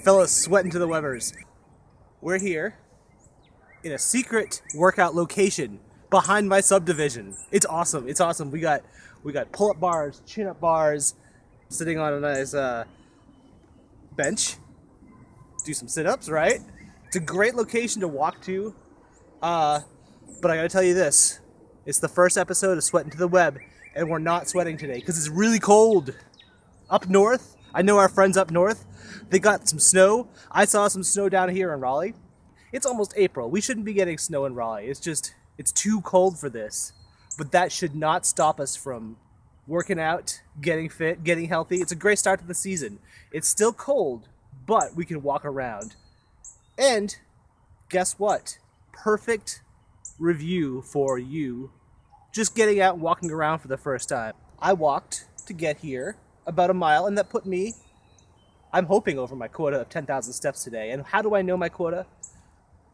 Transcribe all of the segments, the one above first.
fellow Sweatin to the Webbers. We're here in a secret workout location behind my subdivision. It's awesome. It's awesome. We got pull-up bars, chin-up bars, sitting on a nice bench. Do some sit-ups, right? It's a great location to walk to. But I gotta tell you this. It's the first episode of Sweatin to the Web, and we're not sweating today because it's really cold. Up north, I know our friends up north, they got some snow. I saw some snow down here in Raleigh. It's almost April. We shouldn't be getting snow in Raleigh. It's too cold for this. But that should not stop us from working out, getting fit, getting healthy. It's a great start to the season. It's still cold, but we can walk around. And guess what? Perfect review for you just getting out and walking around for the first time. I walked to get here about a mile, and that put me, I'm hoping, over my quota of 10,000 steps today. And how do I know my quota?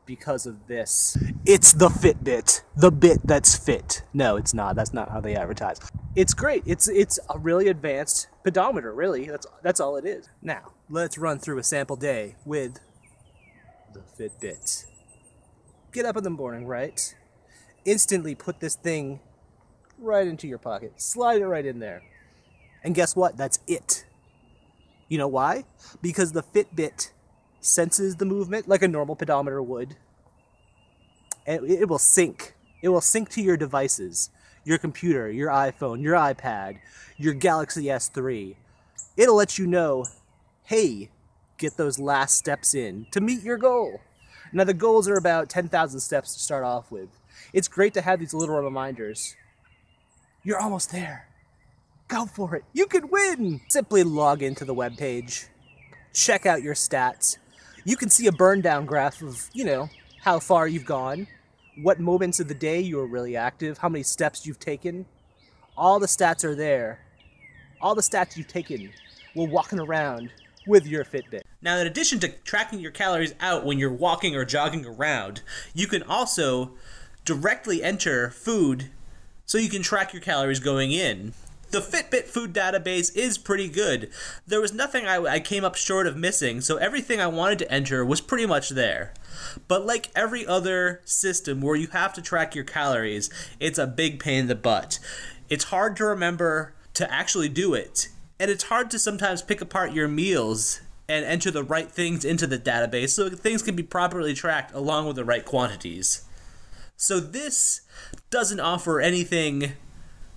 Because of this. It's the Fitbit. The bit that's fit. No, it's not. That's not how they advertise. It's great. It's a really advanced pedometer, really. That's all it is. Now, let's run through a sample day with the Fitbit. Get up in the morning, right? Instantly put this thing right into your pocket. Slide it right in there. And guess what? That's it. You know why? Because the Fitbit senses the movement like a normal pedometer would. And it will sync. It will sync to your devices. Your computer, your iPhone, your iPad, your Galaxy S3. It'll let you know, hey, get those last steps in to meet your goal. Now the goals are about 10,000 steps to start off with. It's great to have these little reminders. You're almost there. Go for it. You can win. Simply log into the webpage. Check out your stats. You can see a burn down graph of, how far you've gone, what moments of the day you were really active, how many steps you've taken. All the stats are there. All the stats you've taken while walking around with your Fitbit. Now, in addition to tracking your calories out when you're walking or jogging around, you can also directly enter food so you can track your calories going in. The Fitbit food database is pretty good. There was nothing I came up short of missing, so everything I wanted to enter was pretty much there. But like every other system where you have to track your calories, it's a big pain in the butt. It's hard to remember to actually do it, and it's hard to sometimes pick apart your meals and enter the right things into the database so things can be properly tracked along with the right quantities. So this doesn't offer anything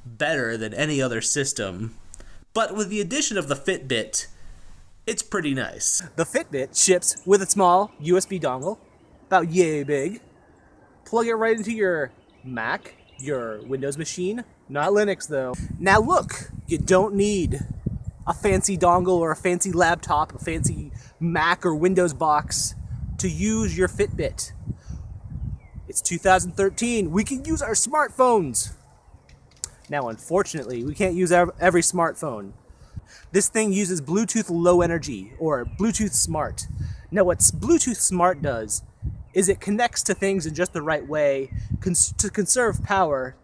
better than any other system, but with the addition of the Fitbit, it's pretty nice. The Fitbit ships with a small USB dongle, about yay big. Plug it right into your Mac, your Windows machine, not Linux though. Now look, you don't need a fancy dongle or a fancy laptop, a fancy Mac or Windows box to use your Fitbit. It's 2013, we can use our smartphones. Now, unfortunately, we can't use every smartphone. This thing uses Bluetooth Low Energy, or Bluetooth Smart. Now, what Bluetooth Smart does is it connects to things in just the right way to conserve power.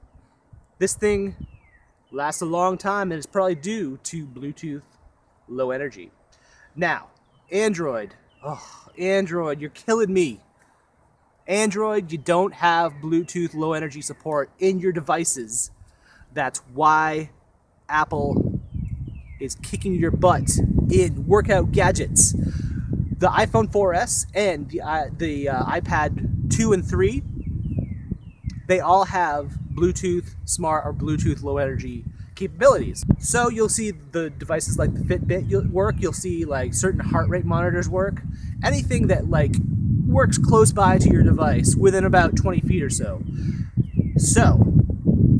This thing lasts a long time, and it's probably due to Bluetooth Low Energy. Now, Android. Oh, Android, you're killing me. Android, you don't have Bluetooth Low Energy support in your devices. That's why Apple is kicking your butt in workout gadgets. The iPhone 4S and the iPad 2 and 3, they all have Bluetooth Smart or Bluetooth Low Energy capabilities. So you'll see the devices like the Fitbit work, you'll see like certain heart rate monitors work, anything that like works close by to your device within about 20 feet or so. So,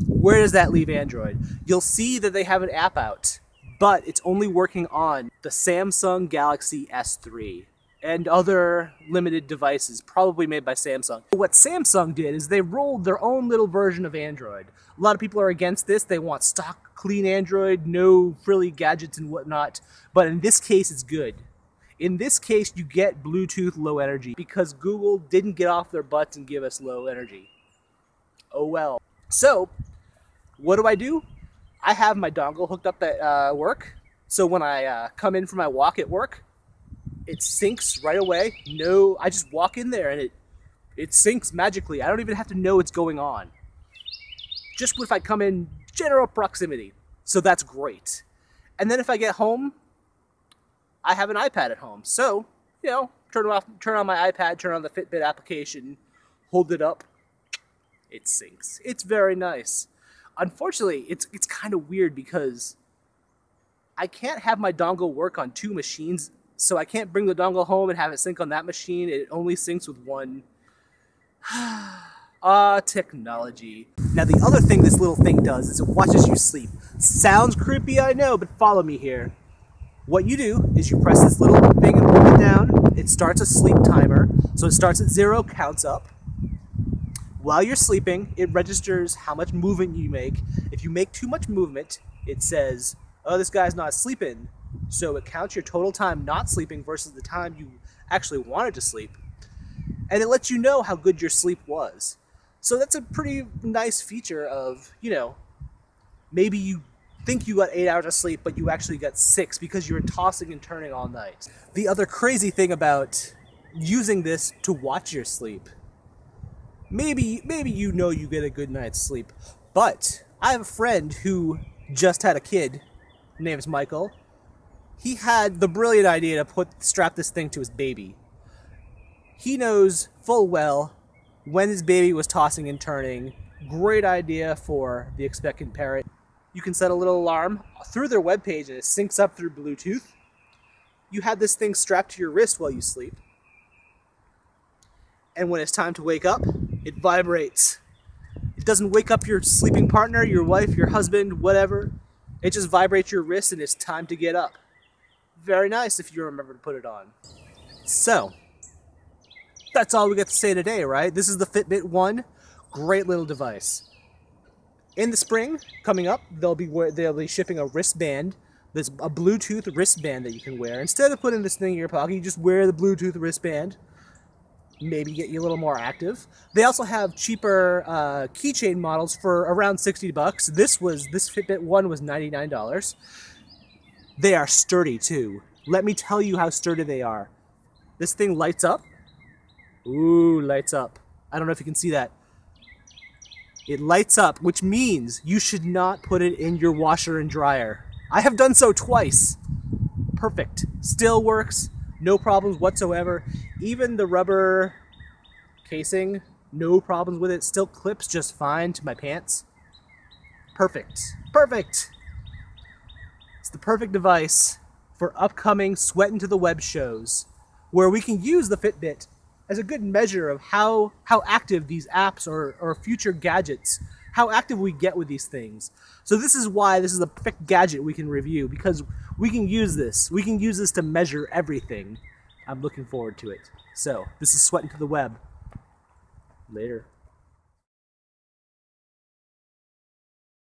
where does that leave Android? You'll see that they have an app out, but it's only working on the Samsung Galaxy S3 and other limited devices, probably made by Samsung. What Samsung did is they rolled their own little version of Android. A lot of people are against this. They want stock, clean Android, no frilly gadgets and whatnot. But in this case, it's good. In this case, you get Bluetooth Low Energy because Google didn't get off their butts and give us low energy. Oh well. So, what do? I have my dongle hooked up at work. So when I come in for my walk at work, It syncs right away. No, I just walk in there and it syncs magically. I don't even have to know what's going on. Just if I come in general proximity. So that's great. And then if I get home, I have an iPad at home. So, you know, turn on my iPad, turn on the Fitbit application, hold it up, it syncs. It's very nice. Unfortunately, it's kind of weird because I can't have my dongle work on two machines, so I can't bring the dongle home and have it sync on that machine. It only syncs with one. Technology. Now the other thing this little thing does is it watches you sleep. Sounds creepy, I know, but follow me here. What you do is you press this little thing and hold it down. It starts a sleep timer. So it starts at 0, counts up. While you're sleeping, it registers how much movement you make. If you make too much movement, it says, oh, this guy's not sleeping. So it counts your total time not sleeping versus the time you actually wanted to sleep. And it lets you know how good your sleep was. So that's a pretty nice feature of, you know, maybe you think you got 8 hours of sleep, but you actually got 6 because you were tossing and turning all night. The other crazy thing about using this to watch your sleep, maybe you know you get a good night's sleep, but I have a friend who just had a kid. His name is Michael. He had the brilliant idea to strap this thing to his baby. He knows full well when his baby was tossing and turning. Great idea for the expectant parent. You can set a little alarm through their webpage and it syncs up through Bluetooth. You have this thing strapped to your wrist while you sleep. And when it's time to wake up, it vibrates. It doesn't wake up your sleeping partner, your wife, your husband, whatever. It just vibrates your wrist and it's time to get up. Very nice if you remember to put it on. So, that's all we got to say today, right? This is the Fitbit 1. Great little device. In the spring, coming up, they'll be shipping a wristband. There's a Bluetooth wristband that you can wear. Instead of putting this thing in your pocket, you just wear the Bluetooth wristband. Maybe get you a little more active. They also have cheaper keychain models for around $60. This Fitbit 1 was $99. They are sturdy too. Let me tell you how sturdy they are. This thing lights up. Ooh, lights up. I don't know if you can see that. It lights up, which means you should not put it in your washer and dryer. I have done so twice. Perfect. Still works. No problems whatsoever. Even the rubber casing, no problems with it. Still clips just fine to my pants. Perfect. Perfect. It's the perfect device for upcoming Sweatin to the Web shows, where we can use the Fitbit as a good measure of how active these apps or future gadgets, how active we get with these things. So this is why this is the perfect gadget we can review, because we can use this. We can use this to measure everything. I'm looking forward to it. So, this is Sweatin to the Web. Later.